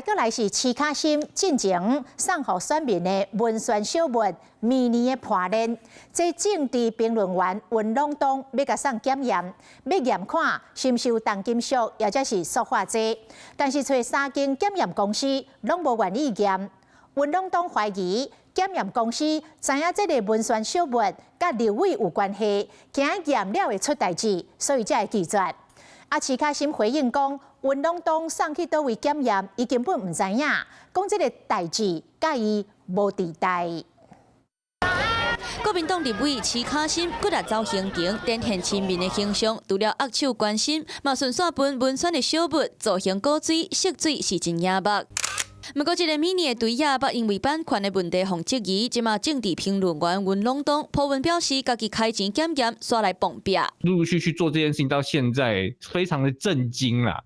再来是市卡心进前送予选民的文宣小物，明年的破烂。这政治评论员文朗东要甲送检验，要验看是受重金属，或者是塑化剂。但是找3间检验公司拢无愿意验。文朗东怀疑检验公司知影这个文宣小物甲立委有关系，惊验了会出代志，所以才会拒绝。市卡心回应讲，文朗东送去倒位检验，伊根本唔知影，讲这个代志甲伊无地带。国民党立委市卡心骨力走行程，展现亲民的形象。除了握手关心，嘛顺续分文宣的小物，造型古水、色水是真野目。不过，这个米尼的对野目因为版权的问题互质疑，即马政治评论员文朗东普文表示，家己开钱检验，煞来碰壁。陆陆续续做这件事情到现在，非常的震惊啦。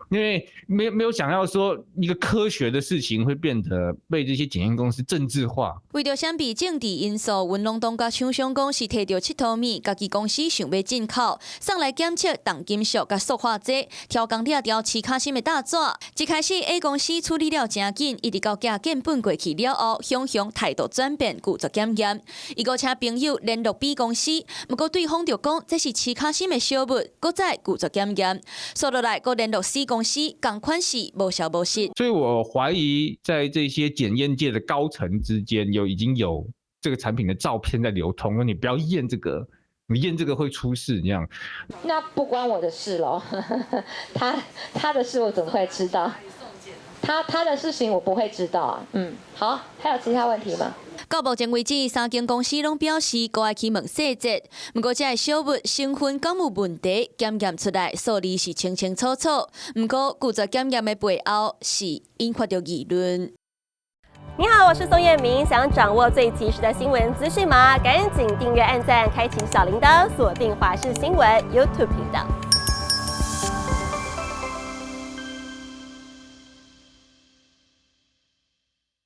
因为没有想到说一个科学的事情会变得被这些检验公司政治化。为着闪避政治因素，文朗东甲厂商讲是摕到7套米，家己公司想要进口，送来检测重金属甲塑化剂，挑工掠调市卡心的大纸。一开始 A 公司处理了真紧，一直到寄件本过去了后，雄态度转变，拒绝检验。伊个请朋友联络 B 公司，不过对方就讲这是市卡心的小物，搁再拒绝检验。所落来，搁联络 C 公司，同款是无效无实。所以我怀疑，在这些检验界的高层之间，已经有这个产品的照片在流通，你不要验这个，你验这个会出事这样。那不关我的事喽，他的事我怎么会知道？他的事情我不会知道啊。好，还有其他问题吗？到目前为止，3间公司拢表示过爱去问细节，不过这个小物成分敢有问题，检验出来数字是清清楚楚。不过拒绝检验的背后是引发着议论。你好，我是宋彦明，想掌握最及时的新闻资讯吗？赶紧订阅、按赞、开启小铃铛，锁定华视新闻 YouTube 频道。